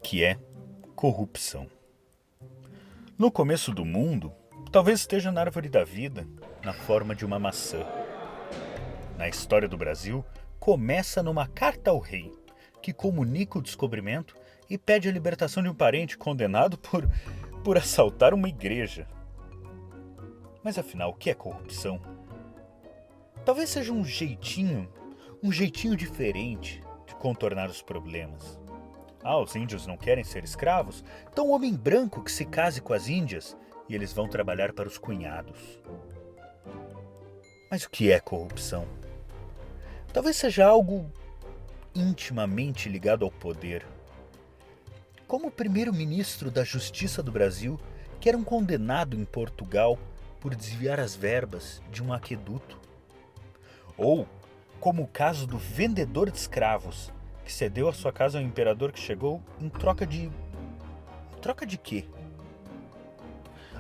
que é corrupção? No começo do mundo, talvez esteja na árvore da vida, na forma de uma maçã. Na história do Brasil, começa numa carta ao rei, que comunica o descobrimento e pede a libertação de um parente condenado por assaltar uma igreja. Mas afinal, o que é corrupção? Talvez seja um jeitinho diferente de contornar os problemas. Os índios não querem ser escravos? Então um homem branco que se case com as índias e eles vão trabalhar para os cunhados. Mas o que é corrupção? Talvez seja algo intimamente ligado ao poder. Como o primeiro-ministro da Justiça do Brasil, que era um condenado em Portugal por desviar as verbas de um aqueduto. Ou como o caso do vendedor de escravos, que cedeu a sua casa ao imperador que chegou em troca de... Em troca de quê?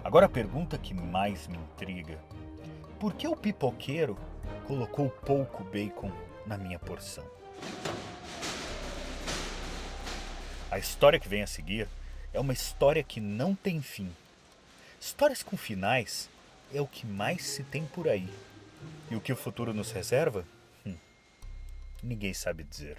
Agora a pergunta que mais me intriga. Por que o pipoqueiro colocou pouco bacon na minha porção? A história que vem a seguir é uma história que não tem fim. Histórias com finais é o que mais se tem por aí. E o que o futuro nos reserva? Ninguém sabe dizer.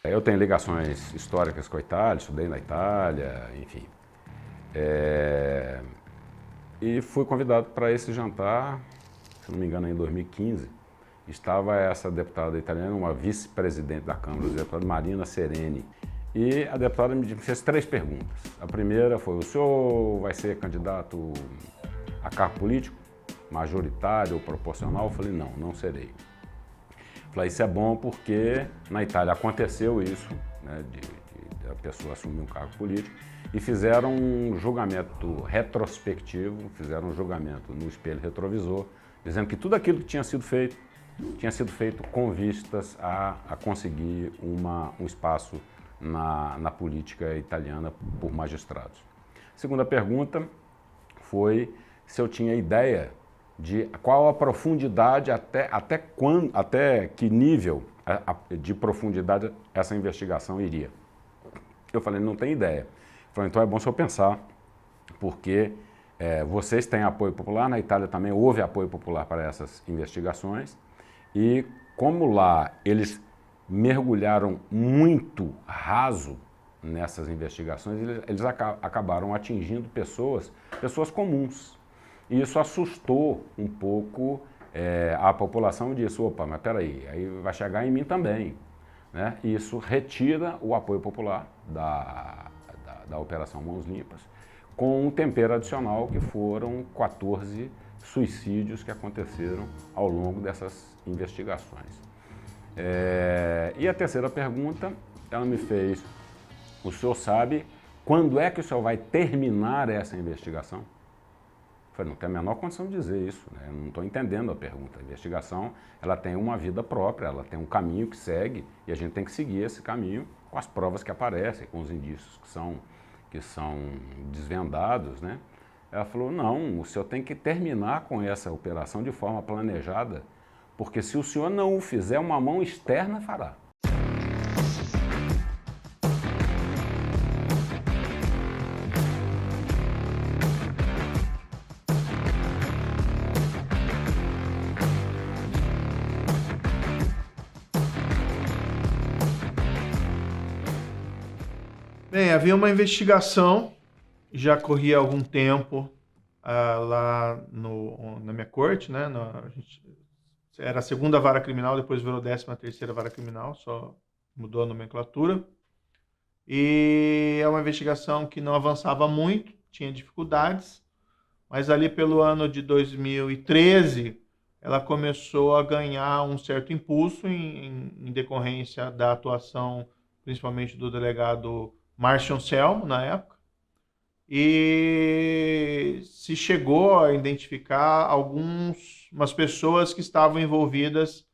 Eu tenho ligações históricas com a Itália, estudei na Itália, enfim. E fui convidado para esse jantar, se não me engano, em 2015. Estava essa deputada italiana, uma vice-presidente da Câmara, a deputada Marina Sereni. E a deputada me fez 3 perguntas. A primeira foi: o senhor vai ser candidato a cargo político, majoritário ou proporcional? Eu falei: não serei. Falei: isso é bom porque na Itália aconteceu isso, né, de a pessoa assumir um cargo político, e fizeram um julgamento retrospectivo, fizeram um julgamento no espelho retrovisor, dizendo que tudo aquilo que tinha sido feito com vistas a conseguir um espaço na política italiana por magistrados. A segunda pergunta foi se eu tinha ideia de qual a profundidade, até que nível de profundidade essa investigação iria. Eu falei: não tenho ideia. Ele falou: então é bom o senhor pensar, porque vocês têm apoio popular, na Itália também houve apoio popular para essas investigações, e como lá eles mergulharam muito raso nessas investigações, eles acabaram atingindo pessoas comuns. E isso assustou um pouco a população e disse: opa, mas peraí, aí vai chegar em mim também, né? E isso retira o apoio popular da Operação Mãos Limpas, com um tempero adicional que foram 14 suicídios que aconteceram ao longo dessas investigações. E a terceira pergunta, ela me fez: o senhor sabe quando é que o senhor vai terminar essa investigação? Eu falei: não tem a menor condição de dizer isso, né? Eu não estou entendendo a pergunta. A investigação, ela tem uma vida própria, ela tem um caminho que segue, e a gente tem que seguir esse caminho com as provas que aparecem, com os indícios que são desvendados, né? Ela falou: não, o senhor tem que terminar com essa operação de forma planejada, porque se o senhor não o fizer, uma mão externa fará. Bem, havia uma investigação, já corria algum tempo, lá na minha corte, né? Era a segunda vara criminal, depois virou 13ª vara criminal, só mudou a nomenclatura. E é uma investigação que não avançava muito, tinha dificuldades, mas ali pelo ano de 2013, ela começou a ganhar um certo impulso em decorrência da atuação, principalmente do delegado Márcio Anselmo, na época, e se chegou a identificar algumas pessoas que estavam envolvidas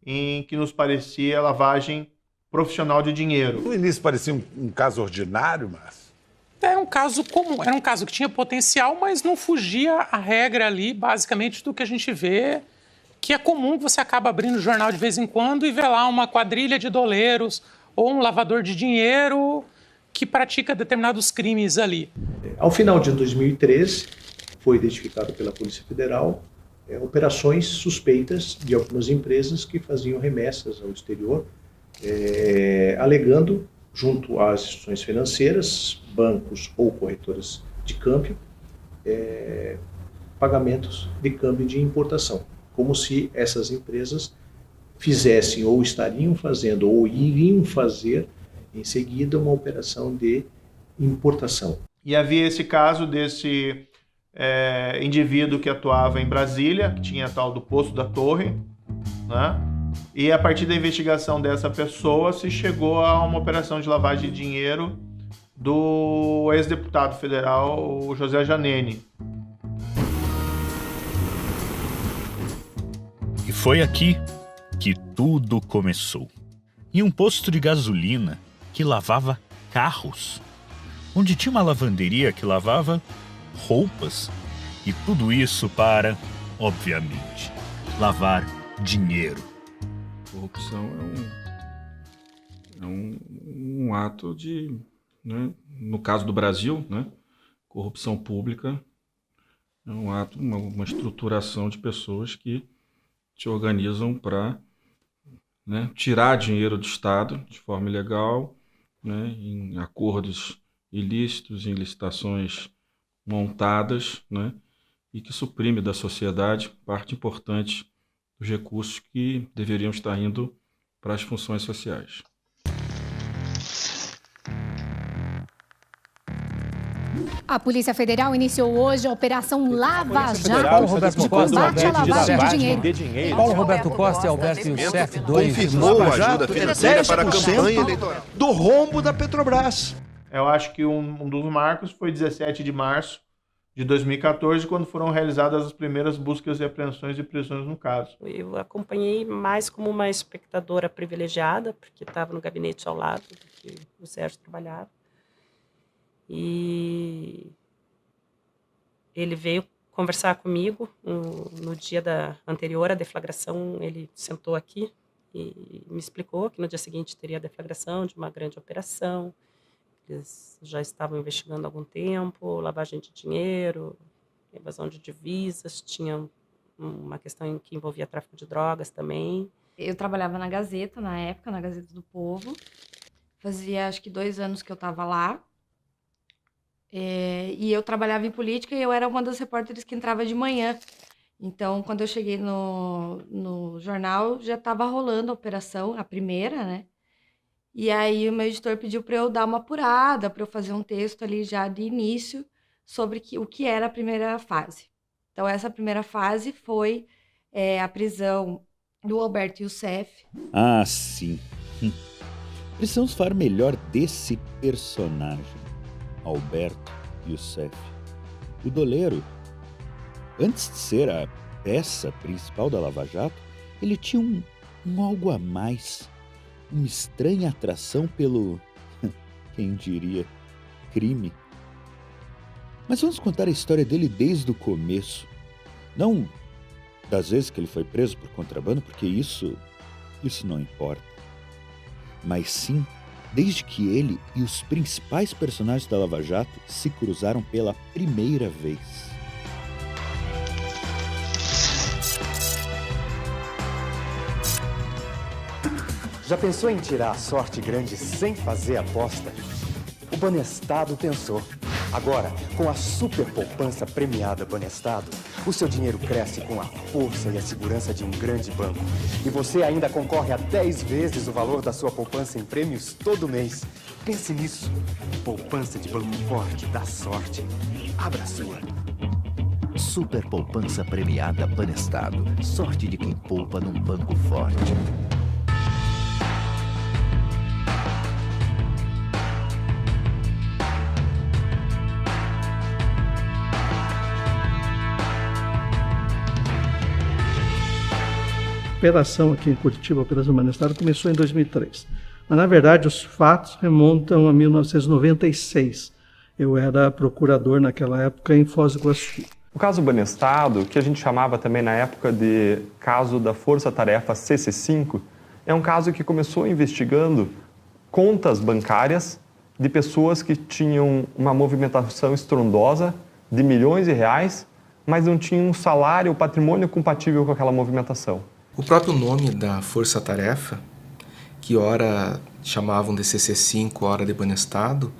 em que nos parecia lavagem profissional de dinheiro. No início parecia um caso ordinário, mas... Era um caso comum, era um caso que tinha potencial, mas não fugia à regra ali, basicamente, do que a gente vê, que é comum que você acaba abrindo o jornal de vez em quando e vê lá uma quadrilha de doleiros ou um lavador de dinheiro que pratica determinados crimes ali. Ao final de 2013, foi identificado pela Polícia Federal operações suspeitas de algumas empresas que faziam remessas ao exterior, alegando, junto às instituições financeiras, bancos ou corretoras de câmbio, pagamentos de câmbio de importação, como se essas empresas fizessem ou estariam fazendo ou iriam fazer em seguida uma operação de importação. E havia esse caso desse indivíduo que atuava em Brasília, que tinha tal do Poço da Torre, né? E a partir da investigação dessa pessoa se chegou a uma operação de lavagem de dinheiro do ex-deputado federal José Janene. E foi aqui que tudo começou. Em um posto de gasolina que lavava carros, onde tinha uma lavanderia que lavava roupas. E tudo isso para, obviamente, lavar dinheiro. Corrupção é um ato de, né, no caso do Brasil, né, corrupção pública é um ato, uma estruturação de pessoas que se organizam para, né, tirar dinheiro do Estado de forma ilegal, né, em acordos ilícitos, em licitações montadas, né, e que suprime da sociedade parte importante dos recursos que deveriam estar indo para as funções sociais. A Polícia Federal iniciou hoje a Operação Lava Jato Paulo Roberto Costa combate à lavagem de dinheiro. Paulo Roberto Costa e Alberto Youssef, dois... Confirmou a ajuda financeira para a campanha eleitoral do rombo da Petrobras. Eu acho que um dos marcos foi 17 de março de 2014, quando foram realizadas as primeiras buscas e apreensões e prisões no caso. Eu acompanhei mais como uma espectadora privilegiada, porque estava no gabinete ao lado do que o Sérgio trabalhava. E ele veio conversar comigo no dia anterior à deflagração. Ele sentou aqui e me explicou que no dia seguinte teria a deflagração de uma grande operação. Eles já estavam investigando há algum tempo, lavagem de dinheiro, evasão de divisas, tinha uma questão que envolvia tráfico de drogas também. Eu trabalhava na Gazeta, na época, na Gazeta do Povo. Fazia, acho que 2 anos que eu estava lá. E eu trabalhava em política e eu era uma das repórteres que entrava de manhã. Então, quando eu cheguei no jornal, já estava rolando a operação, a primeira, né? E aí o meu editor pediu para eu dar uma apurada, para eu fazer um texto ali já de início sobre o que era a primeira fase. Então, essa primeira fase foi a prisão do Alberto Youssef. Ah, sim. Precisamos falar melhor desse personagem, Alberto Youssef. O doleiro, antes de ser a peça principal da Lava Jato, ele tinha um algo a mais. Uma estranha atração pelo, quem diria, crime. Mas vamos contar a história dele desde o começo. Não das vezes que ele foi preso por contrabando, porque isso não importa. Mas sim, desde que ele e os principais personagens da Lava Jato se cruzaram pela primeira vez. Já pensou em tirar a sorte grande sem fazer aposta? O Banestado pensou. Agora, com a super poupança premiada Banestado, o seu dinheiro cresce com a força e a segurança de um grande banco. E você ainda concorre a 10 vezes o valor da sua poupança em prêmios todo mês. Pense nisso. Poupança de Banco Forte dá sorte. Abra a sua. Super poupança premiada Banestado. Sorte de quem poupa num banco forte. A operação aqui em Curitiba, a Operação Banestado, começou em 2003. Mas, na verdade, os fatos remontam a 1996. Eu era procurador naquela época em Foz do Iguaçu. O caso Banestado, que a gente chamava também na época de caso da Força Tarefa CC5, é um caso que começou investigando contas bancárias de pessoas que tinham uma movimentação estrondosa de milhões de reais, mas não tinham um salário ou patrimônio compatível com aquela movimentação. O próprio nome da Força Tarefa, que ora chamavam de CC5, ora de Banestado,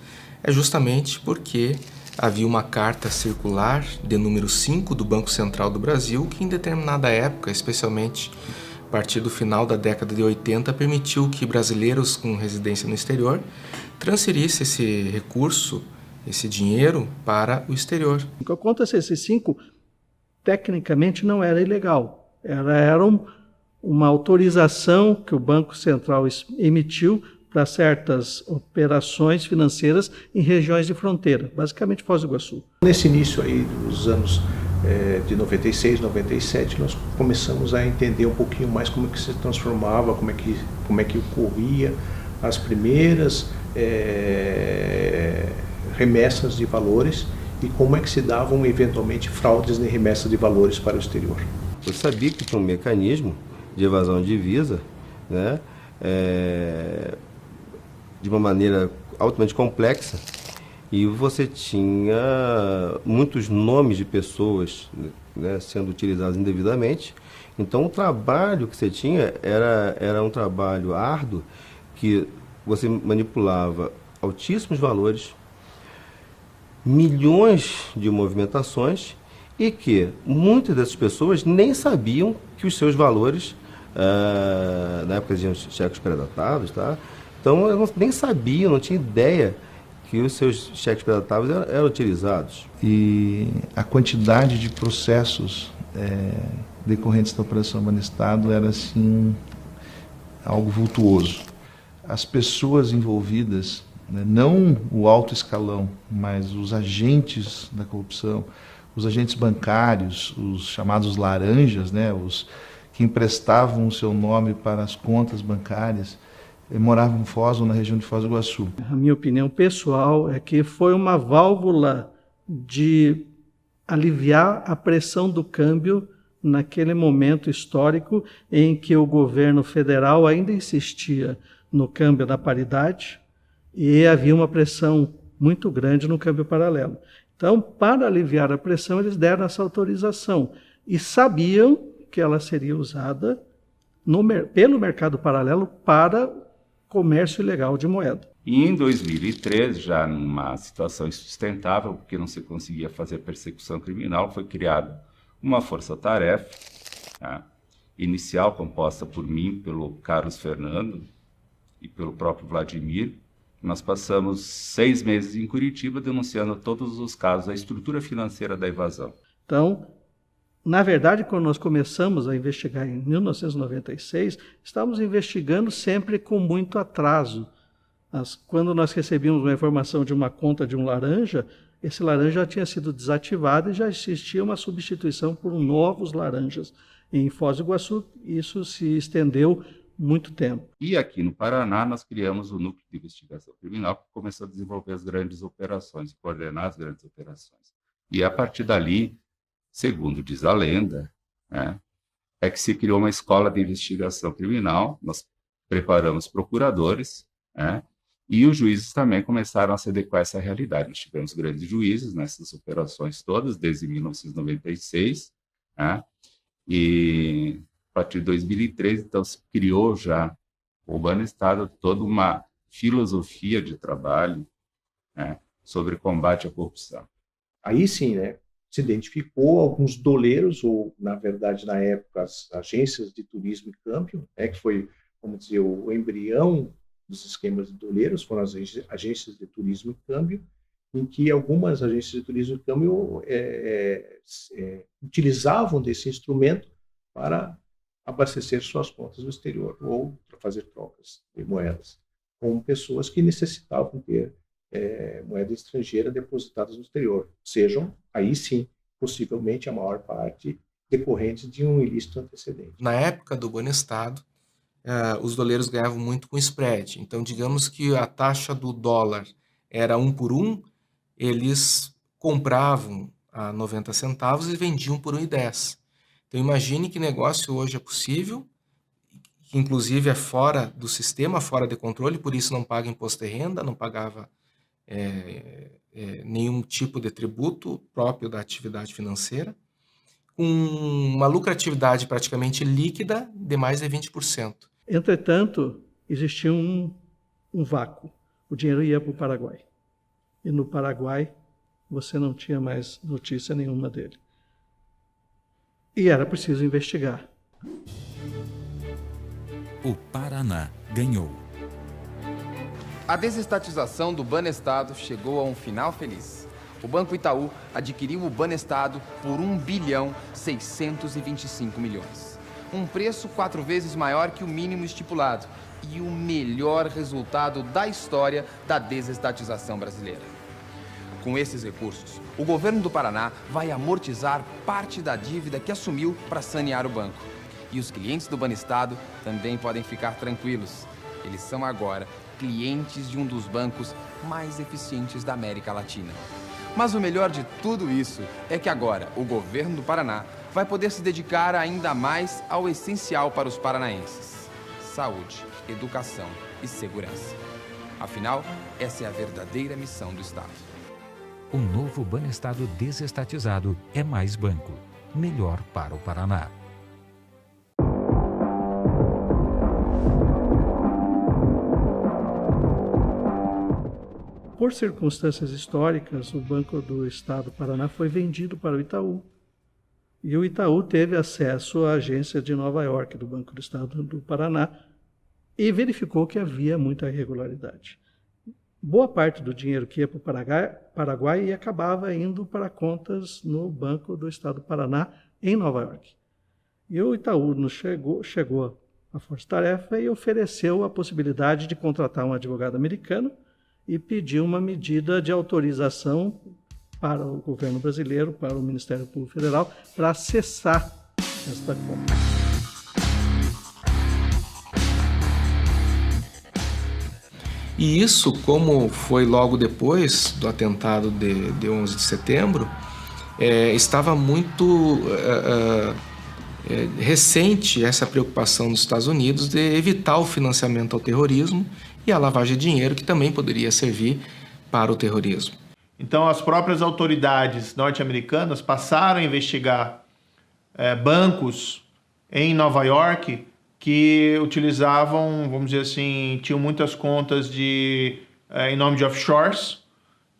é justamente porque havia uma carta circular de número 5 do Banco Central do Brasil que em determinada época, especialmente a partir do final da década de 80, permitiu que brasileiros com residência no exterior transferissem esse recurso, esse dinheiro, para o exterior. A conta CC5, tecnicamente, não era ilegal. Era uma autorização que o Banco Central emitiu para certas operações financeiras em regiões de fronteira, basicamente Foz do Iguaçu. Nesse início aí dos anos de 96, 97, nós começamos a entender um pouquinho mais como que se transformava, como é que ocorria as primeiras remessas de valores e como é que se davam eventualmente fraudes em remessas de valores para o exterior. Eu sabia que tinha um mecanismo de evasão de divisa, né, de uma maneira altamente complexa, e você tinha muitos nomes de pessoas, né, sendo utilizados indevidamente. Então o trabalho que você tinha era um trabalho árduo, que você manipulava altíssimos valores, milhões de movimentações, e que muitas dessas pessoas nem sabiam que os seus valores, na época exigiam cheques predatados, tá? Então eu nem sabia, não tinha ideia que os seus cheques predatados eram utilizados. E a quantidade de processos decorrentes da Operação Banestado era assim algo vultuoso. As pessoas envolvidas, né, não o alto escalão, mas os agentes da corrupção, os agentes bancários, os chamados laranjas, né, os que emprestavam o seu nome para as contas bancárias, moravam em Foz ou na região de Foz do Iguaçu. A minha opinião pessoal é que foi uma válvula de aliviar a pressão do câmbio naquele momento histórico em que o governo federal ainda insistia no câmbio da paridade e havia uma pressão muito grande no câmbio paralelo. Então, para aliviar a pressão, eles deram essa autorização e sabiam que ela seria usada pelo mercado paralelo para comércio ilegal de moeda. E em 2013, já numa situação insustentável, porque não se conseguia fazer persecução criminal, foi criada uma força-tarefa, tá, inicial, composta por mim, pelo Carlos Fernando e pelo próprio Vladimir. Nós passamos 6 meses em Curitiba denunciando todos os casos, a estrutura financeira da evasão. Então, na verdade, quando nós começamos a investigar em 1996, estávamos investigando sempre com muito atraso. Quando nós recebíamos uma informação de uma conta de um laranja, esse laranja já tinha sido desativado e já existia uma substituição por novos laranjas. Em Foz do Iguaçu, isso se estendeu muito tempo. E aqui no Paraná, nós criamos o Núcleo de Investigação Criminal, que começou a desenvolver as grandes operações, coordenar as grandes operações. E a partir dali, segundo diz a lenda, né, é que se criou uma escola de investigação criminal, nós preparamos procuradores, né, e os juízes também começaram a se adequar a essa realidade. Nós tivemos grandes juízes nessas operações todas, desde 1996, né, e a partir de 2013, então, se criou já o Banestado toda uma filosofia de trabalho, né, sobre combate à corrupção. Aí sim, né, se identificou alguns doleiros, ou, na verdade, na época, as agências de turismo e câmbio, né, que foi, vamos dizer, o embrião dos esquemas de doleiros, foram as agências de turismo e câmbio, em que algumas agências de turismo e câmbio utilizavam desse instrumento para abastecer suas contas no exterior, ou para fazer trocas de moedas com pessoas que necessitavam ter moeda estrangeira depositadas no exterior, sejam, aí sim, possivelmente a maior parte decorrentes de um ilícito antecedente. Na época do Banestado, os doleiros ganhavam muito com spread. Então, digamos que a taxa do dólar era 1 por 1, eles compravam a 90 centavos e vendiam por 1,10. Então, imagine que negócio hoje é possível, que inclusive é fora do sistema, fora de controle, por isso não paga imposto de renda, não pagava nenhum tipo de tributo próprio da atividade financeira, com uma lucratividade praticamente líquida de mais de 20%. Entretanto, existia um vácuo. O dinheiro ia para o Paraguai. E no Paraguai, você não tinha mais notícia nenhuma dele. E era preciso investigar. O Paraná ganhou. A desestatização do Banestado chegou a um final feliz. O Banco Itaú adquiriu o Banestado por 1.625 bilhões. Um preço 4 vezes maior que o mínimo estipulado e o melhor resultado da história da desestatização brasileira. Com esses recursos, o governo do Paraná vai amortizar parte da dívida que assumiu para sanear o banco. E os clientes do Banestado também podem ficar tranquilos. Eles são agora clientes de um dos bancos mais eficientes da América Latina. Mas o melhor de tudo isso é que agora o governo do Paraná vai poder se dedicar ainda mais ao essencial para os paranaenses: saúde, educação e segurança. Afinal, essa é a verdadeira missão do Estado. O novo Banestado desestatizado é mais banco, melhor para o Paraná. Por circunstâncias históricas, o Banco do Estado do Paraná foi vendido para o Itaú. E o Itaú teve acesso à agência de Nova York do Banco do Estado do Paraná e verificou que havia muita irregularidade. Boa parte do dinheiro que ia para o Paraguai acabava indo para contas no Banco do Estado do Paraná, em Nova York. E o Itaú chegou à força-tarefa e ofereceu a possibilidade de contratar um advogado americano e pediu uma medida de autorização para o governo brasileiro, para o Ministério Público Federal, para cessar esta compra. E isso, como foi logo depois do atentado de 11 de setembro, estava muito recente essa preocupação dos Estados Unidos de evitar o financiamento ao terrorismo e a lavagem de dinheiro, que também poderia servir para o terrorismo. Então, as próprias autoridades norte-americanas passaram a investigar bancos em Nova York que utilizavam, vamos dizer assim, tinham muitas contas em nome de offshores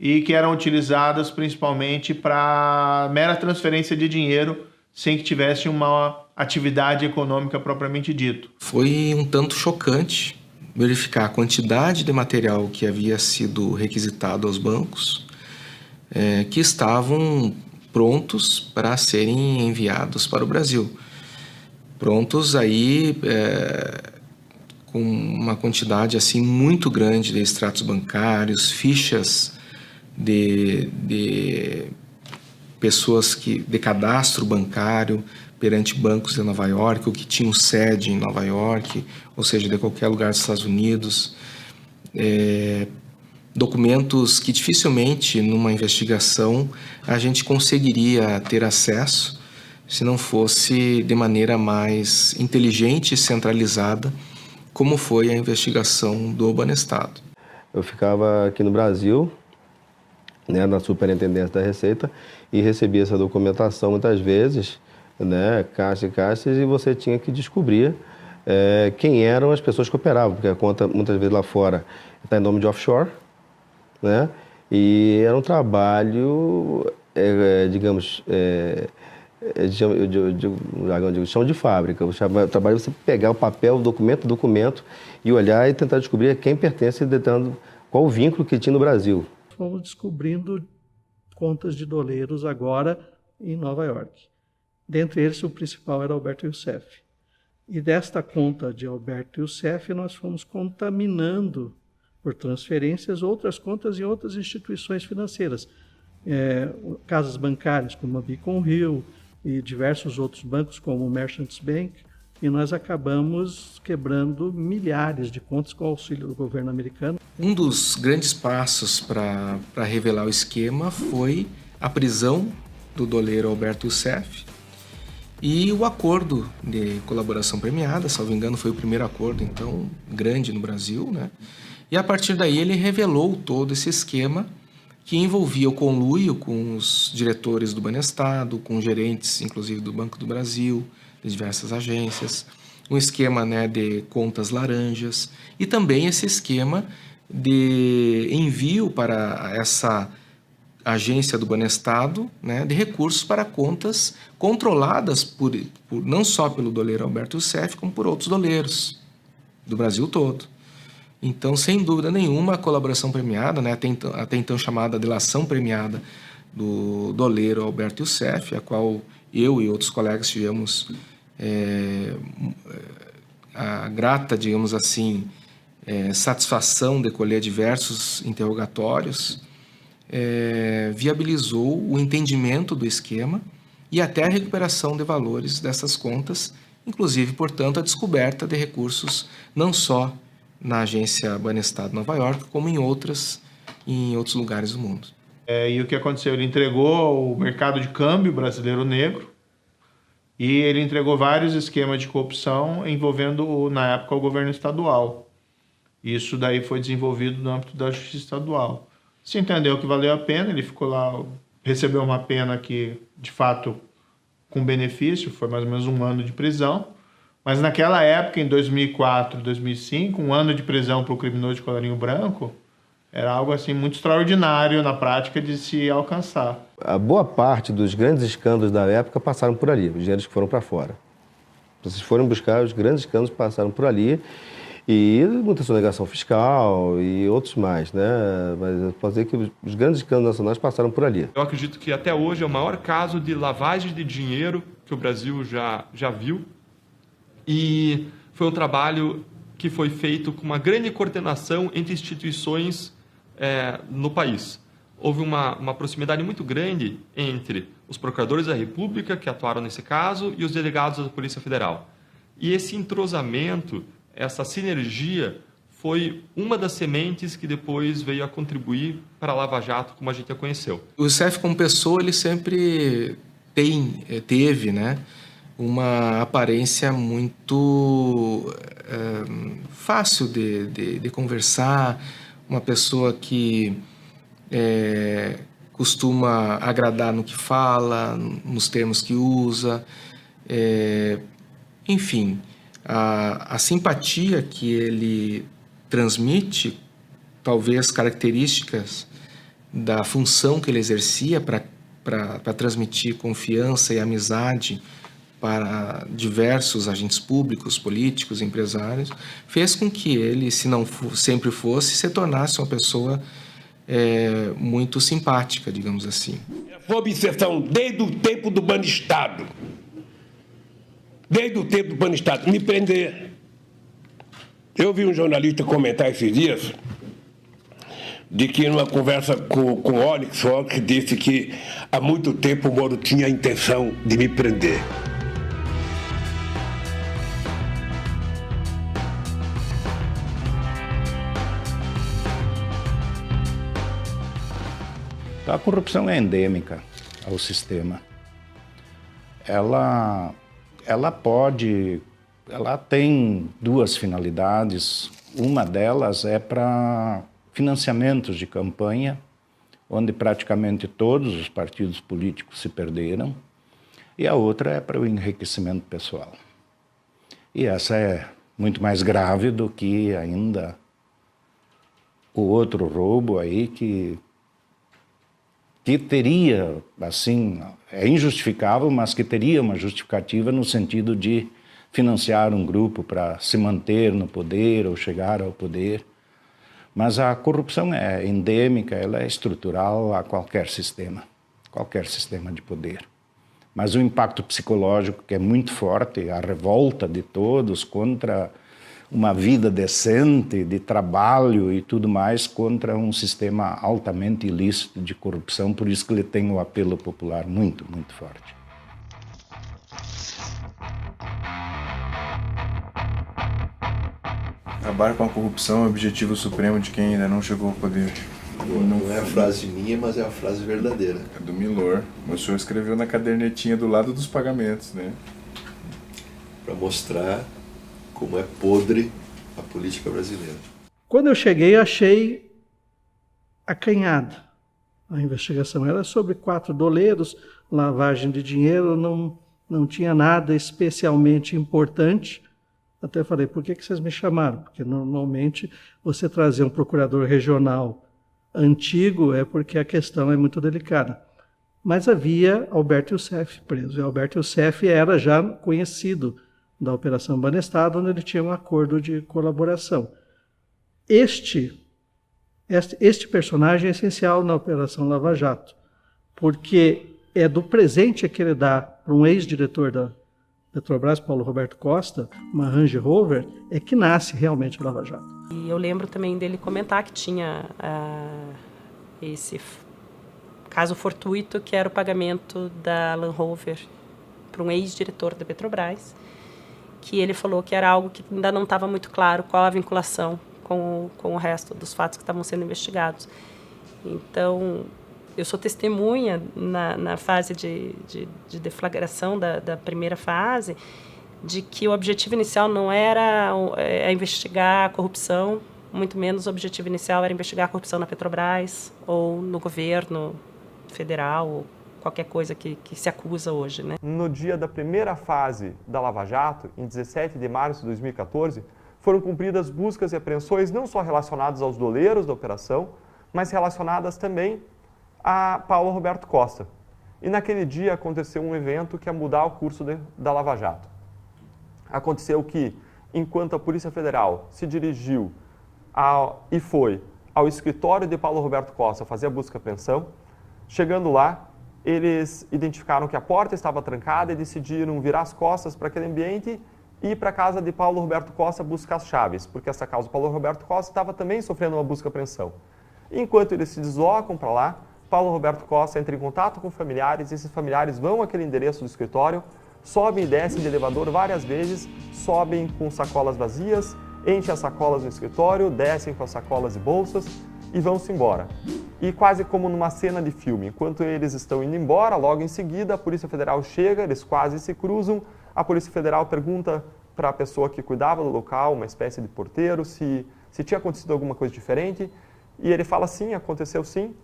e que eram utilizadas principalmente para mera transferência de dinheiro sem que tivesse uma atividade econômica propriamente dito. Foi um tanto chocante verificar a quantidade de material que havia sido requisitado aos bancos, que estavam prontos para serem enviados para o Brasil. Prontos aí com uma quantidade assim muito grande de extratos bancários, fichas de pessoas de cadastro bancário perante bancos de Nova York, ou que tinham sede em Nova York, ou seja, de qualquer lugar dos Estados Unidos. Documentos que dificilmente numa investigação a gente conseguiria ter acesso se não fosse de maneira mais inteligente e centralizada, como foi a investigação do Banestado. Eu ficava aqui no Brasil, né, na Superintendência da Receita, e recebia essa documentação muitas vezes, né, caixa e caixas, e você tinha que descobrir quem eram as pessoas que operavam, porque a conta muitas vezes lá fora está em nome de offshore, né, E era um trabalho, digamos, chão de fábrica. O trabalho é você pegar o papel, o documento, e olhar e tentar descobrir a quem pertence e tentando qual o vínculo que tinha no Brasil. Fomos descobrindo contas de doleiros agora em Nova York. Dentre eles, o principal era Alberto Youssef. E desta conta de Alberto Youssef, nós fomos contaminando por transferências outras contas em outras instituições financeiras. Casas bancárias como a Beacon Hill e diversos outros bancos como o Merchants Bank, e nós acabamos quebrando milhares de contas com o auxílio do governo americano. Um dos grandes passos para revelar o esquema foi a prisão do doleiro Alberto Youssef e o acordo de colaboração premiada, salvo engano foi o primeiro acordo então grande no Brasil, né? E a partir daí ele revelou todo esse esquema que envolvia o conluio com os diretores do Banestado, com gerentes inclusive do Banco do Brasil, de diversas agências, um esquema, né, de contas laranjas e também esse esquema de envio para essa agência do Banestado, né, de recursos para contas controladas por não só pelo doleiro Alberto Youssef, como por outros doleiros do Brasil todo. Então, sem dúvida nenhuma, a colaboração premiada, né, até então chamada delação premiada do doleiro Alberto Youssef, a qual eu e outros colegas tivemos a grata, digamos assim, satisfação de colher diversos interrogatórios, viabilizou o entendimento do esquema e até a recuperação de valores dessas contas, inclusive, portanto, a descoberta de recursos não só na agência Banestado Nova York, como em outros lugares do mundo. E o que aconteceu? Ele entregou o mercado de câmbio brasileiro negro e ele entregou vários esquemas de corrupção envolvendo, na época, o governo estadual. Isso daí foi desenvolvido no âmbito da justiça estadual. Se entendeu que valeu a pena, ele ficou lá, recebeu uma pena que, de fato, com benefício, foi mais ou menos 1 ano de prisão. Mas naquela época, em 2004, 2005, 1 ano de prisão para o criminoso de colarinho branco era algo assim muito extraordinário na prática de se alcançar. A boa parte dos grandes escândalos da época passaram por ali, os dinheiros que foram para fora. Vocês foram buscar, os grandes escândalos passaram por ali, e muita sonegação fiscal e outros mais, né? Mas eu posso dizer que os grandes escândalos nacionais passaram por ali. Eu acredito que até hoje é o maior caso de lavagem de dinheiro que o Brasil já viu. E foi um trabalho que foi feito com uma grande coordenação entre instituições no país. Houve uma proximidade muito grande entre os procuradores da República, que atuaram nesse caso, e os delegados da Polícia Federal. E esse entrosamento, essa sinergia, foi uma das sementes que depois veio a contribuir para a Lava Jato, como a gente a conheceu. O Youssef, como pessoa, ele sempre teve, né, uma aparência muito fácil de conversar, uma pessoa que costuma agradar no que fala, nos termos que usa, enfim, a simpatia que ele transmite, talvez características da função que ele exercia para transmitir confiança e amizade para diversos agentes públicos, políticos, empresários, fez com que ele, se não sempre fosse, se tornasse uma pessoa muito simpática, digamos assim. Foi obsessão desde o tempo do Banestado. Desde o tempo do Banestado, me prender. Eu vi um jornalista comentar esses dias de que numa conversa com o Onyx disse que há muito tempo o Moro tinha a intenção de me prender. A corrupção é endêmica ao sistema. Ela tem duas finalidades. Uma delas é para financiamentos de campanha, onde praticamente todos os partidos políticos se perderam, e a outra é para o enriquecimento pessoal. E essa é muito mais grave do que ainda o outro roubo aí, que que teria, assim, é injustificável, mas que teria uma justificativa no sentido de financiar um grupo para se manter no poder ou chegar ao poder. Mas a corrupção é endêmica, ela é estrutural a qualquer sistema de poder. Mas o impacto psicológico, que é muito forte, a revolta de todos contra uma vida decente, de trabalho e tudo mais, contra um sistema altamente ilícito de corrupção, por isso que ele tem o apelo popular muito, muito forte. Acabar com a corrupção é o objetivo supremo de quem ainda não chegou ao poder. Não é a frase minha, mas é a frase verdadeira. É do Milor. O senhor escreveu na cadernetinha do lado dos pagamentos, né? Para mostrar como é podre a política brasileira. Quando eu cheguei, achei acanhada a investigação. Era sobre 4 doleiros, lavagem de dinheiro, não tinha nada especialmente importante. Até falei, por que vocês me chamaram? Porque normalmente você trazer um procurador regional antigo é porque a questão é muito delicada. Mas havia Alberto Youssef preso. E Alberto Youssef era já conhecido da Operação Banestado, onde ele tinha um acordo de colaboração. Este personagem é essencial na Operação Lava Jato, porque é do presente que ele dá para um ex-diretor da Petrobras, Paulo Roberto Costa, uma Range Rover, é que nasce realmente o Lava Jato. E eu lembro também dele comentar que tinha esse caso fortuito, que era o pagamento da Land Rover para um ex-diretor da Petrobras, que ele falou que era algo que ainda não estava muito claro qual a vinculação com o resto dos fatos que estavam sendo investigados. Então, eu sou testemunha na fase de deflagração da primeira fase, de que o objetivo inicial não era investigar a corrupção, muito menos o objetivo inicial era investigar a corrupção na Petrobras ou no governo federal, ou qualquer coisa que se acusa hoje, né? No dia da primeira fase da Lava Jato, em 17 de março de 2014, foram cumpridas buscas e apreensões não só relacionadas aos doleiros da operação, mas relacionadas também a Paulo Roberto Costa. E naquele dia aconteceu um evento que ia mudar o curso da Lava Jato. Aconteceu que, enquanto a Polícia Federal se dirigiu e foi ao escritório de Paulo Roberto Costa fazer a busca e apreensão, chegando lá, eles identificaram que a porta estava trancada e decidiram virar as costas para aquele ambiente e ir para a casa de Paulo Roberto Costa buscar as chaves, porque essa casa do Paulo Roberto Costa estava também sofrendo uma busca e apreensão. Enquanto eles se deslocam para lá, Paulo Roberto Costa entra em contato com familiares, esses familiares vão àquele endereço do escritório, sobem e descem de elevador várias vezes, sobem com sacolas vazias, enchem as sacolas no escritório, descem com as sacolas e bolsas e vão-se embora. E quase como numa cena de filme, enquanto eles estão indo embora, logo em seguida a Polícia Federal chega, eles quase se cruzam, a Polícia Federal pergunta para a pessoa que cuidava do local, uma espécie de porteiro, se tinha acontecido alguma coisa diferente, e ele fala sim, aconteceu sim,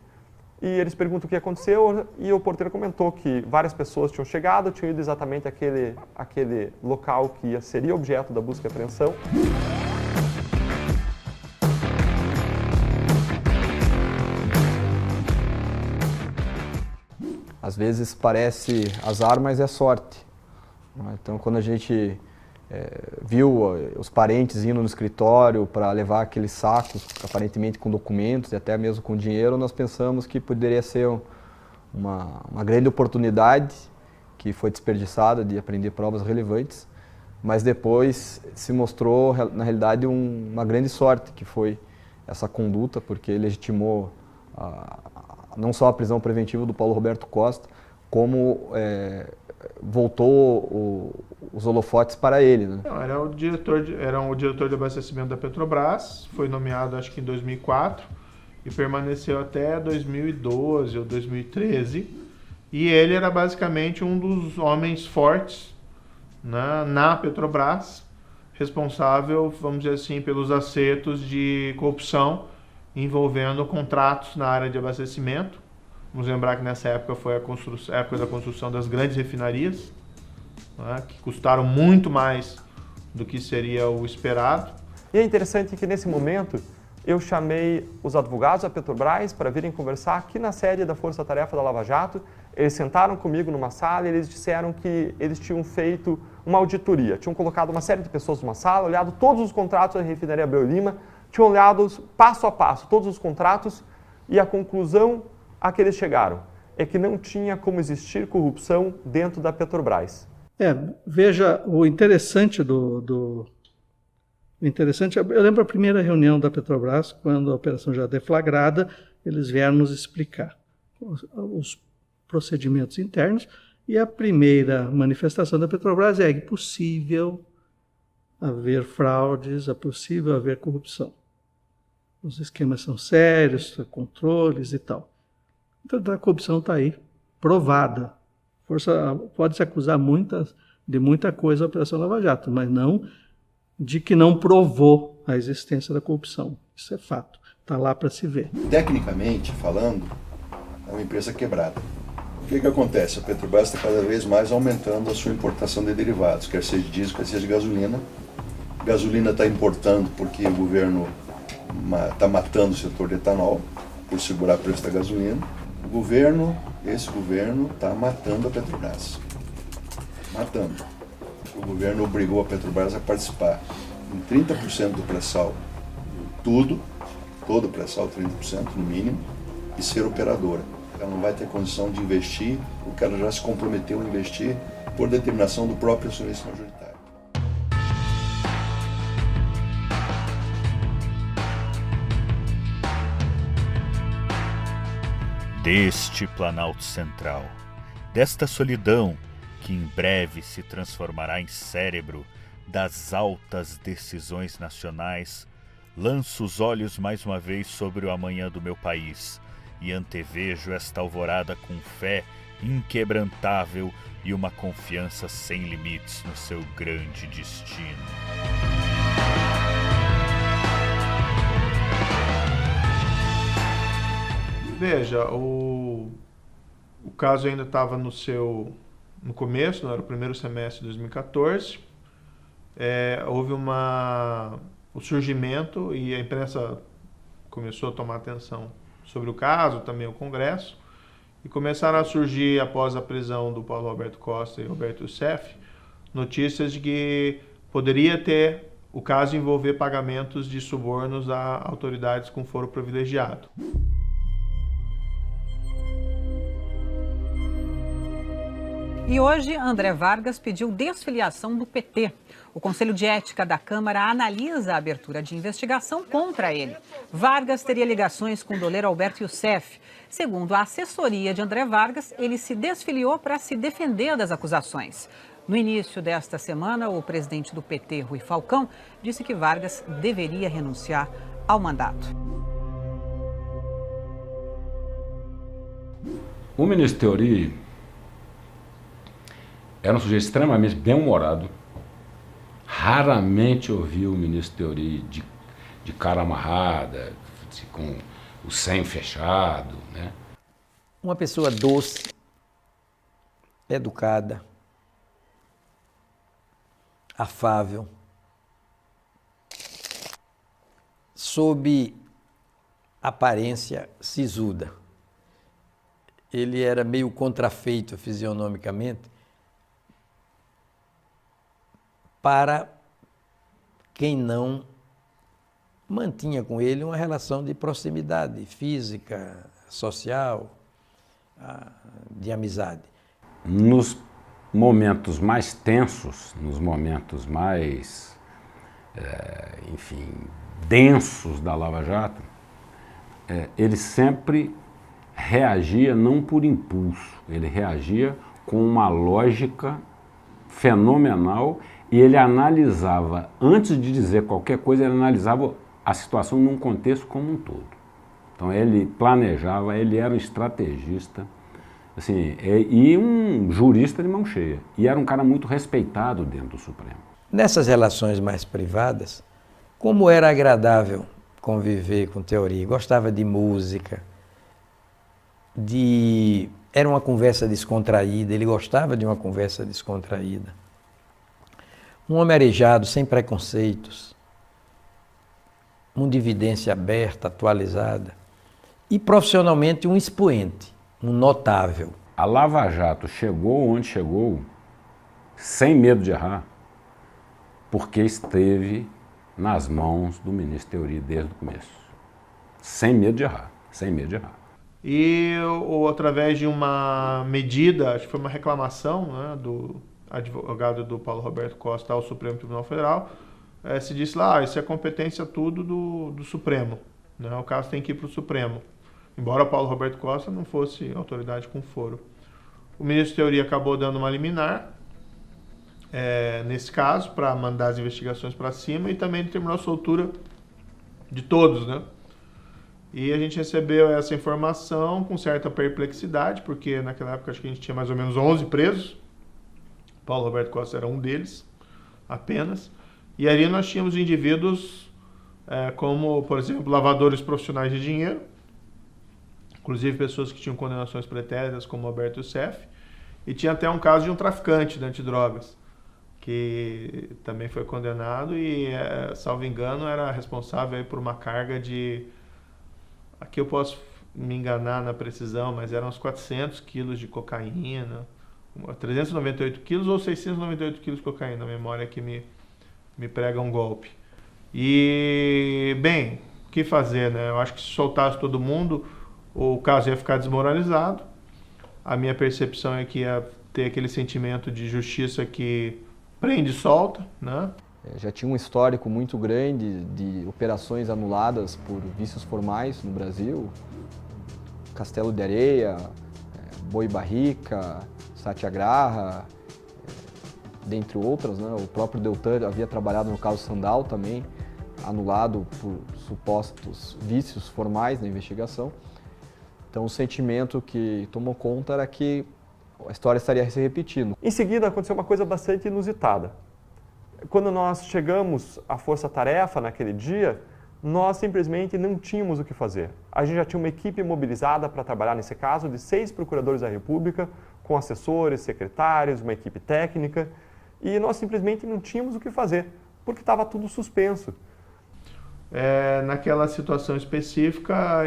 e eles perguntam o que aconteceu, e o porteiro comentou que várias pessoas tinham chegado, tinham ido exatamente àquele local que seria objeto da busca e apreensão. Às vezes parece azar, mas é sorte. Então, quando a gente viu os parentes indo no escritório para levar aqueles sacos, aparentemente com documentos e até mesmo com dinheiro, nós pensamos que poderia ser uma grande oportunidade que foi desperdiçada de aprender provas relevantes, mas depois se mostrou, na realidade, uma grande sorte, que foi essa conduta, porque legitimou não só a prisão preventiva do Paulo Roberto Costa, como voltou os holofotes para ele, né? Não, era o diretor de abastecimento da Petrobras, foi nomeado acho que em 2004 e permaneceu até 2012 ou 2013, e ele era basicamente um dos homens fortes, né, na Petrobras, responsável, vamos dizer assim, pelos acertos de corrupção envolvendo contratos na área de abastecimento. Vamos lembrar que nessa época foi a época da construção das grandes refinarias, né, que custaram muito mais do que seria o esperado. E é interessante que nesse momento eu chamei os advogados da Petrobras para virem conversar aqui na sede da Força Tarefa da Lava Jato. Eles sentaram comigo numa sala e eles disseram que eles tinham feito uma auditoria. Tinham colocado uma série de pessoas numa sala, olhado todos os contratos da refinaria Abreu Lima, tinham olhado passo a passo todos os contratos e a conclusão a que eles chegaram é que não tinha como existir corrupção dentro da Petrobras. Veja, o interessante eu lembro a primeira reunião da Petrobras, quando a operação já deflagrada, eles vieram nos explicar os procedimentos internos, e a primeira manifestação da Petrobras é possível haver fraudes, é possível haver corrupção. Os esquemas são sérios, controles e tal. Então a corrupção está aí, provada. Pode-se acusar de muita coisa a Operação Lava Jato, mas não de que não provou a existência da corrupção. Isso é fato, está lá para se ver. Tecnicamente falando, é uma empresa quebrada. O que acontece? A Petrobras está cada vez mais aumentando a sua importação de derivados, quer seja de diesel, quer seja de gasolina. Gasolina está importando porque o governo está matando o setor de etanol por segurar o preço da gasolina. Esse governo está matando a Petrobras. Matando. O governo obrigou a Petrobras a participar em 30% do pré-sal, todo o pré-sal, 30% no mínimo, e ser operadora. Ela não vai ter condição de investir, o cara já se comprometeu a investir por determinação do próprio acionista majoritário. Deste Planalto Central, desta solidão que em breve se transformará em cérebro das altas decisões nacionais, lanço os olhos mais uma vez sobre o amanhã do meu país e antevejo esta alvorada com fé inquebrantável e uma confiança sem limites no seu grande destino. Veja, o caso ainda estava no começo, não era o primeiro semestre de 2014. Houve o surgimento e a imprensa começou a tomar atenção sobre o caso, também o Congresso, e começaram a surgir, após a prisão do Paulo Roberto Costa e Roberto Youssef, notícias de que poderia ter o caso envolver pagamentos de subornos a autoridades com foro privilegiado. E hoje, André Vargas pediu desfiliação do PT. O Conselho de Ética da Câmara analisa a abertura de investigação contra ele. Vargas teria ligações com o doleiro Alberto Youssef. Segundo a assessoria de André Vargas, ele se desfiliou para se defender das acusações. No início desta semana, o presidente do PT, Rui Falcão, disse que Vargas deveria renunciar ao mandato. O ministro Teori era um sujeito extremamente bem-humorado. Raramente ouvi o ministro Teori de cara amarrada, com o senho fechado, né? Uma pessoa doce, educada, afável, sob aparência sisuda. Ele era meio contrafeito fisionomicamente, para quem não mantinha com ele uma relação de proximidade física, social, de amizade. Nos momentos mais tensos, nos momentos mais, densos da Lava Jato, ele sempre reagia não por impulso, ele reagia com uma lógica fenomenal. E ele analisava, antes de dizer qualquer coisa, ele analisava a situação num contexto como um todo. Então ele planejava, ele era um estrategista, assim, e um jurista de mão cheia. E era um cara muito respeitado dentro do Supremo. Nessas relações mais privadas, como era agradável conviver com Teori. Gostava de música, era uma conversa descontraída, ele gostava de uma conversa descontraída. Um homem arejado, sem preconceitos. mundo de evidência aberta, atualizada, e profissionalmente um expoente, um notável. A Lava Jato chegou onde chegou sem medo de errar, porque esteve nas mãos do ministro Teori desde o começo. Sem medo de errar, sem medo de errar. E ou através de uma medida, acho que foi uma reclamação, né, do advogado do Paulo Roberto Costa ao Supremo Tribunal Federal, se disse lá, isso é competência tudo do Supremo, né, o caso tem que ir para o Supremo. Embora o Paulo Roberto Costa não fosse autoridade com foro. O ministro Teori acabou dando uma liminar, nesse caso, para mandar as investigações para cima e também determinou a soltura de todos, né? E a gente recebeu essa informação com certa perplexidade, porque naquela época acho que a gente tinha mais ou menos 11 presos. Paulo Roberto Costa era um deles, apenas. E ali nós tínhamos indivíduos como, por exemplo, lavadores profissionais de dinheiro, inclusive pessoas que tinham condenações pretéritas, como Alberto Youssef, e tinha até um caso de um traficante de antidrogas, que também foi condenado e, salvo engano, era responsável aí por uma carga de... Aqui eu posso me enganar na precisão, mas eram uns 400 quilos de cocaína, 398 quilos ou 698 quilos de cocaína, a memória que me prega um golpe. E, bem, o que fazer, né? Eu acho que se soltasse todo mundo, o caso ia ficar desmoralizado. A minha percepção é que ia ter aquele sentimento de justiça que prende e solta, né? Já tinha um histórico muito grande de operações anuladas por vícios formais no Brasil. Castelo de Areia, Boi Barrica, Satyagraha, dentre outras, né? O próprio Deltan havia trabalhado no caso Sandal também, anulado por supostos vícios formais na investigação. Então o sentimento que tomou conta era que a história estaria se repetindo. Em seguida aconteceu uma coisa bastante inusitada. Quando nós chegamos à Força Tarefa naquele dia, nós simplesmente não tínhamos o que fazer. A gente já tinha uma equipe mobilizada para trabalhar nesse caso de 6 procuradores da República, com assessores, secretários, uma equipe técnica, e nós simplesmente não tínhamos o que fazer, porque estava tudo suspenso. Naquela situação específica,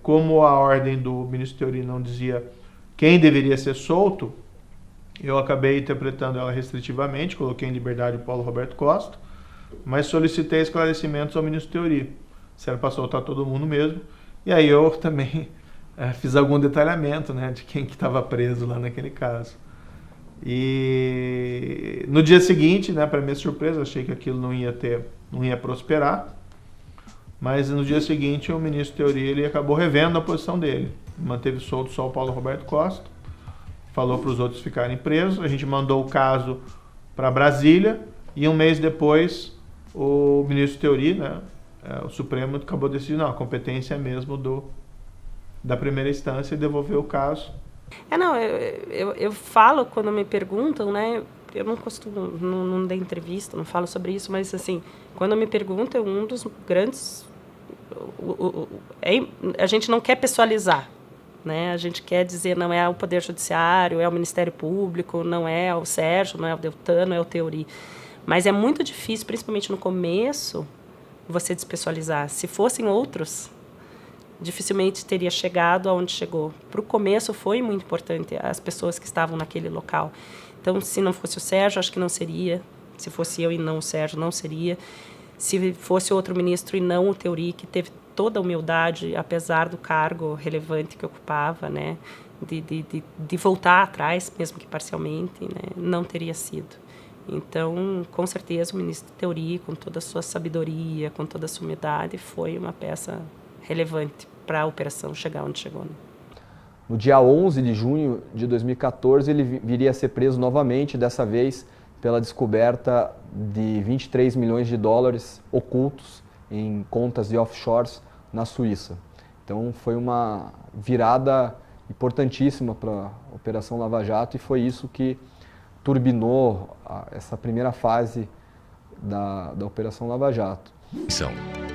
como a ordem do ministro Teori não dizia quem deveria ser solto, eu acabei interpretando ela restritivamente, coloquei em liberdade o Paulo Roberto Costa, mas solicitei esclarecimentos ao ministro Teori, se era para soltar todo mundo mesmo, e aí eu também fiz algum detalhamento, né, de quem que estava preso lá naquele caso. E no dia seguinte, né, para minha surpresa, achei que aquilo não ia prosperar, mas no dia seguinte o ministro Teori ele acabou revendo a posição dele, manteve solto só o Paulo Roberto Costa, falou para os outros ficarem presos, a gente mandou o caso para Brasília e um mês depois o ministro Teori, né, o Supremo acabou decidindo, não, a competência é mesmo da primeira instância e devolveu o caso. Eu falo quando me perguntam, né, eu não costumo, não dei entrevista, não falo sobre isso, mas assim, quando me perguntam, um dos grandes... a gente não quer pessoalizar. Né? A gente quer dizer, não é o Poder Judiciário, é o Ministério Público, não é o Sérgio, não é o Deltan, não é o Teori. Mas é muito difícil, principalmente no começo, você despessoalizar. Se fossem outros, dificilmente teria chegado aonde chegou. Para o começo foi muito importante as pessoas que estavam naquele local. Então, se não fosse o Sérgio, acho que não seria. Se fosse eu e não o Sérgio, não seria. Se fosse outro ministro e não o Teori, que teve toda a humildade, apesar do cargo relevante que ocupava, né, de voltar atrás, mesmo que parcialmente, né, não teria sido. Então, com certeza, o ministro Teori, com toda a sua sabedoria, com toda a sua humildade, foi uma peça relevante para a operação chegar onde chegou. Né? No dia 11 de junho de 2014, ele viria a ser preso novamente, dessa vez pela descoberta de 23 milhões de dólares ocultos em contas de offshores na Suíça. Então foi uma virada importantíssima para a Operação Lava Jato e foi isso que turbinou essa primeira fase da Operação Lava Jato.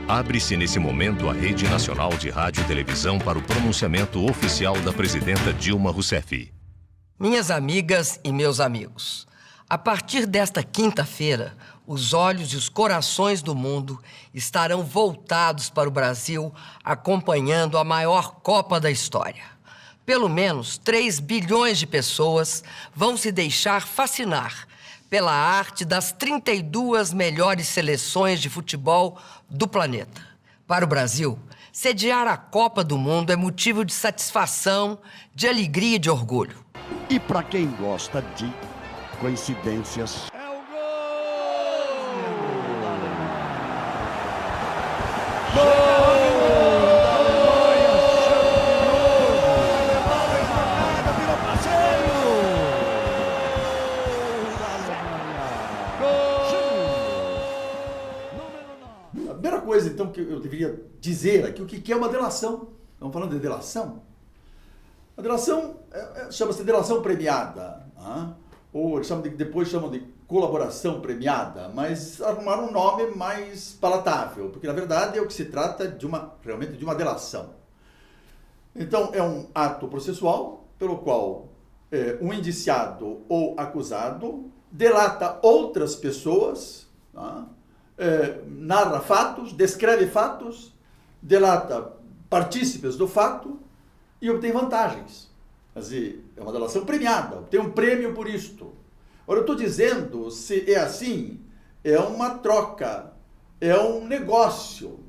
Abre-se nesse momento a Rede Nacional de Rádio e Televisão para o pronunciamento oficial da presidenta Dilma Rousseff. Minhas amigas e meus amigos, a partir desta quinta-feira, os olhos e os corações do mundo estarão voltados para o Brasil, acompanhando a maior Copa da história. Pelo menos 3 bilhões de pessoas vão se deixar fascinar pela arte das 32 melhores seleções de futebol do planeta. Para o Brasil, sediar a Copa do Mundo é motivo de satisfação, de alegria e de orgulho. E para quem gosta de coincidências... A primeira coisa, então, que eu deveria dizer aqui, o que é uma delação. Estamos falando de delação? A delação chama-se delação premiada, ou depois chamam de colaboração premiada, mas arrumaram um nome mais palatável, porque na verdade é o que se trata realmente de uma delação. Então é um ato processual pelo qual um indiciado ou acusado delata outras pessoas, narra fatos, descreve fatos, delata partícipes do fato e obtém vantagens. Quer dizer, é uma delação premiada, obtém um prêmio por isto. Ora, eu estou dizendo, se é assim, é uma troca, é um negócio.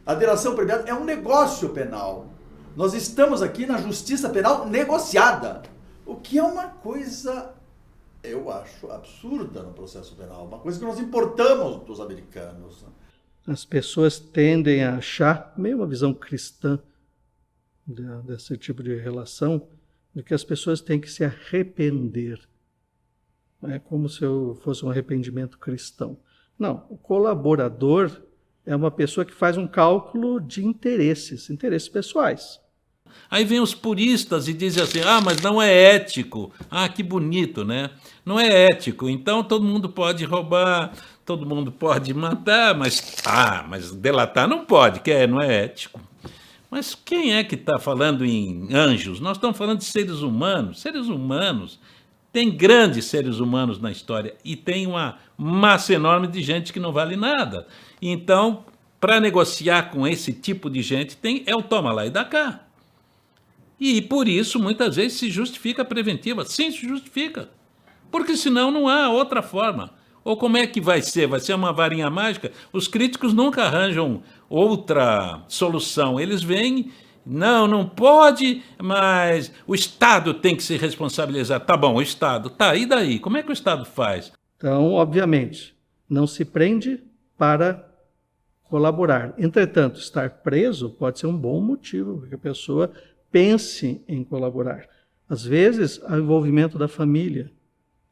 A delação premiada é um negócio penal. Nós estamos aqui na justiça penal negociada, o que é uma coisa, eu acho, absurda no processo penal, uma coisa que nós importamos dos americanos. As pessoas tendem a achar, meio uma visão cristã desse tipo de relação, de que as pessoas têm que se arrepender. É como se fosse um arrependimento cristão. Não, o colaborador é uma pessoa que faz um cálculo de interesses pessoais. Aí vem os puristas e dizem assim, mas não é ético. Que bonito, né? Não é ético, então todo mundo pode roubar, todo mundo pode matar, mas delatar não pode, não é ético. Mas quem é que está falando em anjos? Nós estamos falando de seres humanos. Seres humanos, tem grandes seres humanos na história e tem uma massa enorme de gente que não vale nada. Então, para negociar com esse tipo de gente, é o toma lá e dá cá. E por isso, muitas vezes, se justifica a preventiva. Sim, se justifica. Porque senão não há outra forma. Ou como é que vai ser? Vai ser uma varinha mágica? Os críticos nunca arranjam outra solução. Eles veem, não pode, mas o Estado tem que se responsabilizar. Tá bom, o Estado. Tá, e daí? Como é que o Estado faz? Então, obviamente, não se prende para colaborar. Entretanto, estar preso pode ser um bom motivo para que a pessoa pense em colaborar. Às vezes, o envolvimento da família.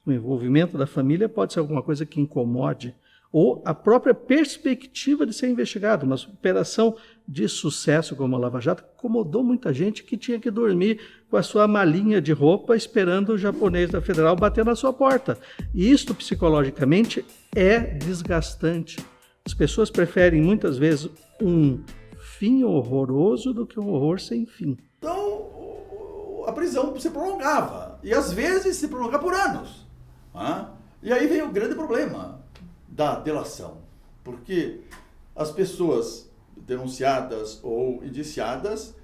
O envolvimento da família pode ser alguma coisa que incomode, ou a própria perspectiva de ser investigado. Uma operação de sucesso como a Lava Jato incomodou muita gente que tinha que dormir com a sua malinha de roupa esperando o japonês da Federal bater na sua porta. E isto, psicologicamente, é desgastante. As pessoas preferem, muitas vezes, um fim horroroso do que um horror sem fim. Então, a prisão se prolongava. E, às vezes, se prolongava por anos. E aí vem o grande problema da delação. Porque as pessoas denunciadas ou indiciadas,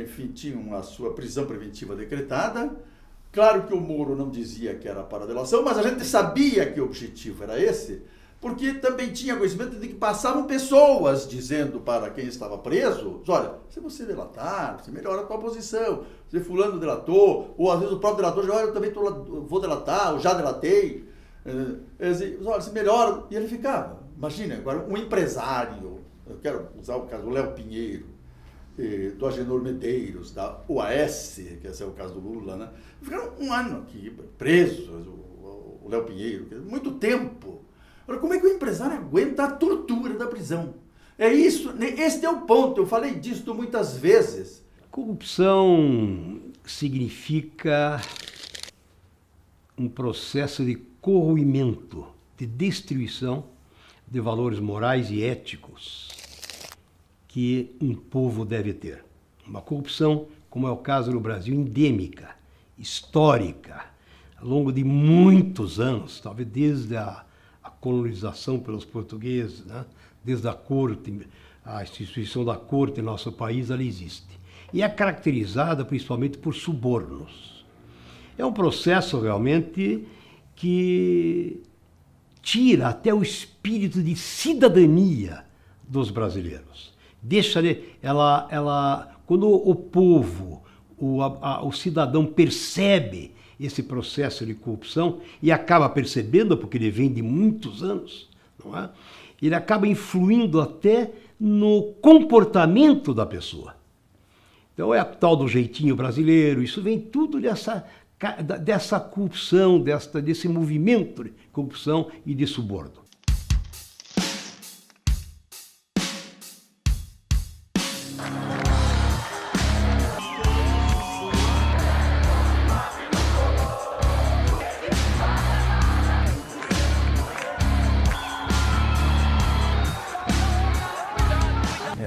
enfim, tinham a sua prisão preventiva decretada. Claro que o Moro não dizia que era para a delação, mas a gente sabia que o objetivo era esse, porque também tinha conhecimento de que passavam pessoas dizendo para quem estava preso, olha, se você delatar, você melhora a tua posição, se fulano delatou, ou às vezes o próprio delator diz, olha, eu também vou delatar, eu já delatei, olha, se melhora, e ele ficava. Imagina, agora um empresário, eu quero usar o caso do Léo Pinheiro, do Agenor Medeiros, da UAS, que esse é o caso do Lula, né? Ficaram um ano aqui presos, o Léo Pinheiro, muito tempo. Agora, como é que o empresário aguenta a tortura da prisão? É isso, este é o ponto, eu falei disso muitas vezes. Corrupção significa um processo de corroimento, de destruição de valores morais e éticos que um povo deve ter. Uma corrupção, como é o caso no Brasil, endêmica, histórica, ao longo de muitos anos, talvez desde a colonização pelos portugueses, né? Desde a corte, a instituição da corte em nosso país, ela existe. E é caracterizada principalmente por subornos. É um processo realmente que tira até o espírito de cidadania dos brasileiros. Deixa quando o povo, o cidadão percebe esse processo de corrupção e acaba percebendo, porque ele vem de muitos anos, não é? Ele acaba influindo até no comportamento da pessoa. Então é a tal do jeitinho brasileiro, isso vem tudo dessa corrupção, desse movimento de corrupção e de suborno.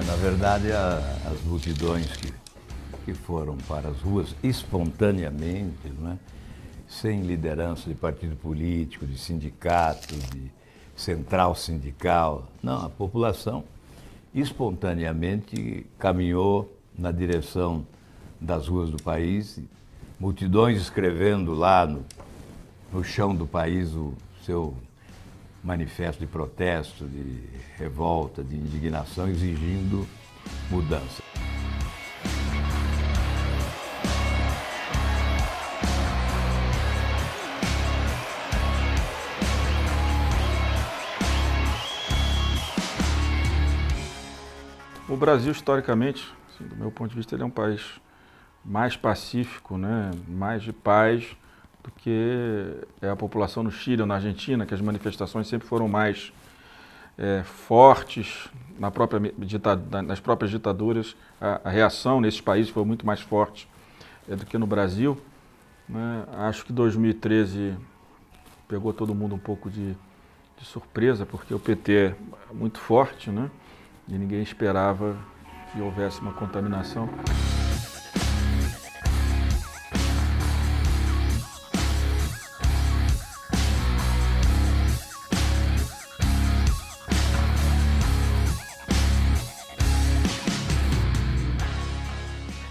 Na verdade, as multidões que foram para as ruas espontaneamente, não é? Sem liderança de partido político, de sindicato, de central sindical. Não, a população espontaneamente caminhou na direção das ruas do país, multidões escrevendo lá no chão do país o seu manifesto de protesto, de revolta, de indignação, exigindo mudança. O Brasil, historicamente, assim, do meu ponto de vista, ele é um país mais pacífico, né? Mais de paz do que a população no Chile ou na Argentina, que as manifestações sempre foram mais fortes nas próprias ditaduras. A reação nesses países foi muito mais forte do que no Brasil, né? Acho que 2013 pegou todo mundo um pouco de surpresa, porque o PT é muito forte, né? E ninguém esperava que houvesse uma contaminação.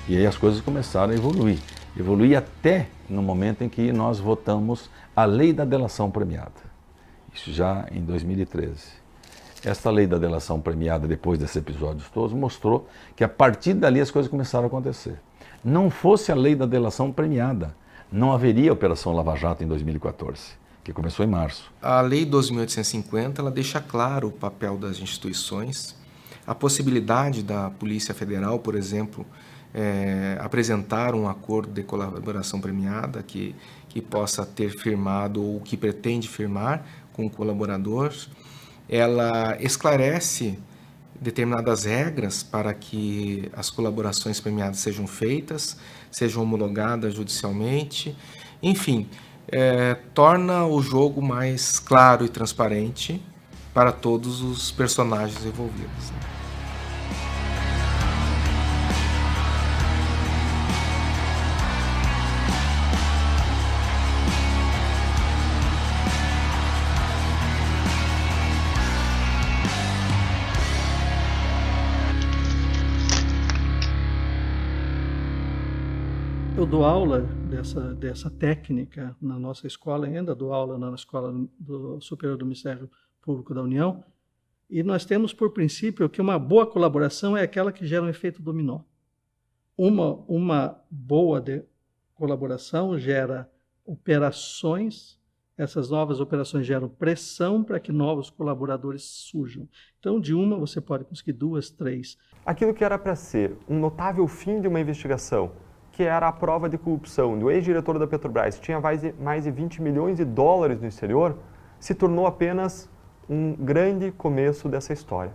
E aí as coisas começaram a evoluir. Evoluir até no momento em que nós votamos a lei da delação premiada. Isso já em 2013. Esta lei da delação premiada, depois desses episódios todos, mostrou que a partir dali as coisas começaram a acontecer. Não fosse a lei da delação premiada, não haveria a Operação Lava Jato em 2014, que começou em março. A Lei 12.850 ela deixa claro o papel das instituições, a possibilidade da Polícia Federal, por exemplo, apresentar um acordo de colaboração premiada que possa ter firmado ou que pretende firmar com o colaborador. Ela esclarece determinadas regras para que as colaborações premiadas sejam feitas, sejam homologadas judicialmente, enfim, torna o jogo mais claro e transparente para todos os personagens envolvidos. Eu dou aula dessa técnica na nossa escola, ainda dou aula na Escola Superior do Ministério Público da União, e nós temos por princípio que uma boa colaboração é aquela que gera um efeito dominó. Uma boa colaboração gera operações, essas novas operações geram pressão para que novos colaboradores surjam. Então, de uma você pode conseguir 2, 3. Aquilo que era para ser um notável fim de uma investigação, que era a prova de corrupção do ex-diretor da Petrobras, que tinha mais de 20 milhões de dólares no exterior, se tornou apenas um grande começo dessa história.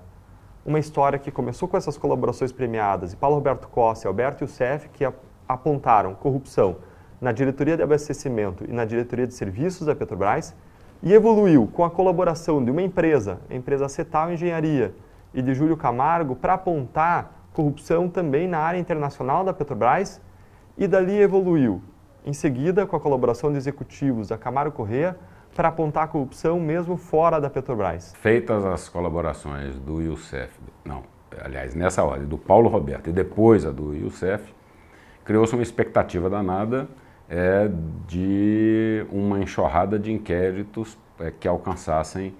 Uma história que começou com essas colaborações premiadas, e Paulo Roberto Costa e Alberto Youssef, que apontaram corrupção na diretoria de abastecimento e na diretoria de serviços da Petrobras, e evoluiu com a colaboração de uma empresa, a empresa Cetal Engenharia, e de Júlio Camargo, para apontar corrupção também na área internacional da Petrobras, e dali evoluiu, em seguida, com a colaboração de executivos da Camargo Corrêa, para apontar a corrupção mesmo fora da Petrobras? Feitas as colaborações do Youssef, nessa ordem, do Paulo Roberto e depois a do Youssef, criou-se uma expectativa danada de uma enxurrada de inquéritos que alcançassem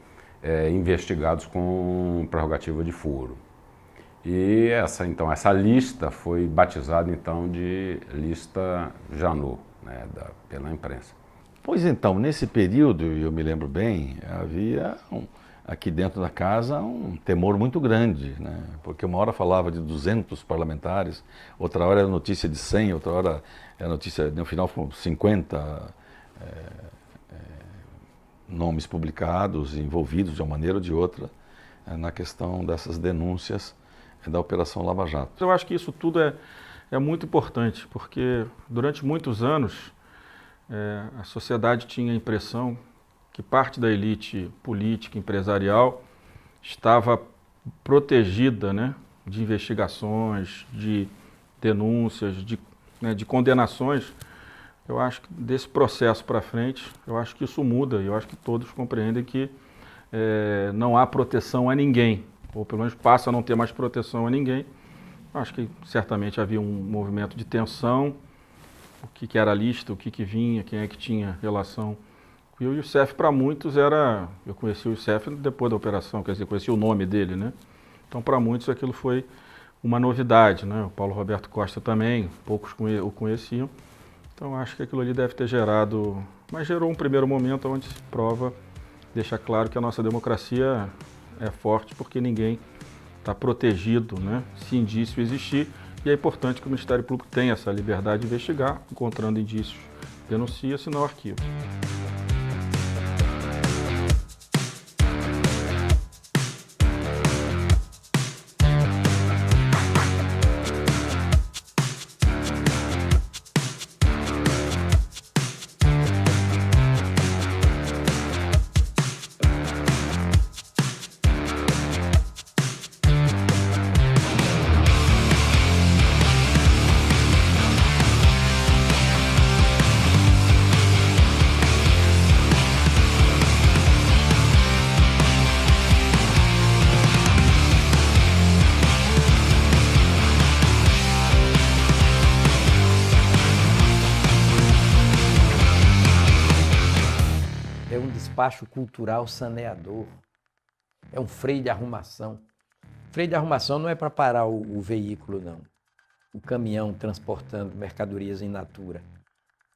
investigados com prerrogativa de furo. E essa lista foi batizada então de lista Janot, né, pela imprensa. Pois então, nesse período, eu me lembro bem, havia aqui dentro da casa um temor muito grande, né? Porque uma hora falava de 200 parlamentares, outra hora era notícia de 100, outra hora era notícia, no final foram 50 nomes publicados, envolvidos de uma maneira ou de outra na questão dessas denúncias da Operação Lava Jato. Eu acho que isso tudo é muito importante, porque durante muitos anos a sociedade tinha a impressão que parte da elite política, empresarial, estava protegida, né, de investigações, de denúncias, de condenações. Eu acho que desse processo para frente, eu acho que isso muda, e eu acho que todos compreendem que não há proteção a ninguém, ou pelo menos passa a não ter mais proteção a ninguém. Eu acho que certamente havia um movimento de tensão, o que era a lista, o que vinha, quem é que tinha relação. E o Youssef, para muitos, eu conheci o Youssef depois da operação, quer dizer, conheci o nome dele, né? Então, para muitos, aquilo foi uma novidade, né? O Paulo Roberto Costa também, poucos o conheciam. Então, acho que aquilo ali deve ter gerado, mas gerou um primeiro momento onde se prova, deixa claro que a nossa democracia é forte porque ninguém está protegido, né? Se indício existir, e é importante que o Ministério Público tenha essa liberdade de investigar, encontrando indícios, denuncia, senão arquiva. Despacho cultural saneador, é um freio de arrumação. Freio de arrumação não é para parar o veículo, não. O caminhão transportando mercadorias in natura.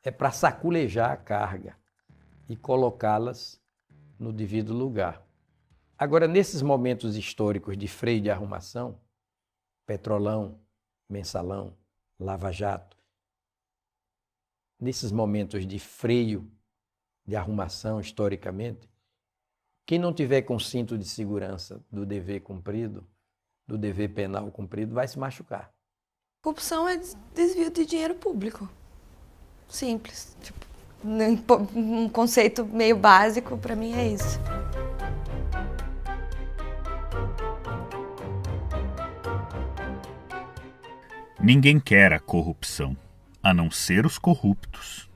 É para saculejar a carga e colocá-las no devido lugar. Agora, nesses momentos históricos de freio de arrumação, Petrolão, Mensalão, Lava Jato, nesses momentos de freio de arrumação, historicamente, quem não tiver com cinto de segurança do dever cumprido, do dever penal cumprido, vai se machucar. Corrupção é desvio de dinheiro público. Simples. Tipo, um conceito meio básico, para mim, é isso. Ninguém quer a corrupção, a não ser os corruptos.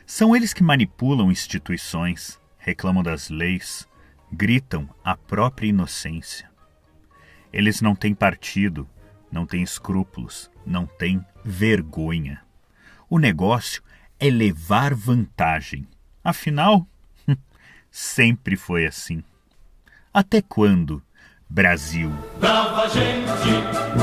São eles que manipulam instituições, reclamam das leis, gritam a própria inocência. Eles não têm partido, não têm escrúpulos, não têm vergonha. O negócio é levar vantagem. Afinal, sempre foi assim. Até quando, Brasil? Brava gente!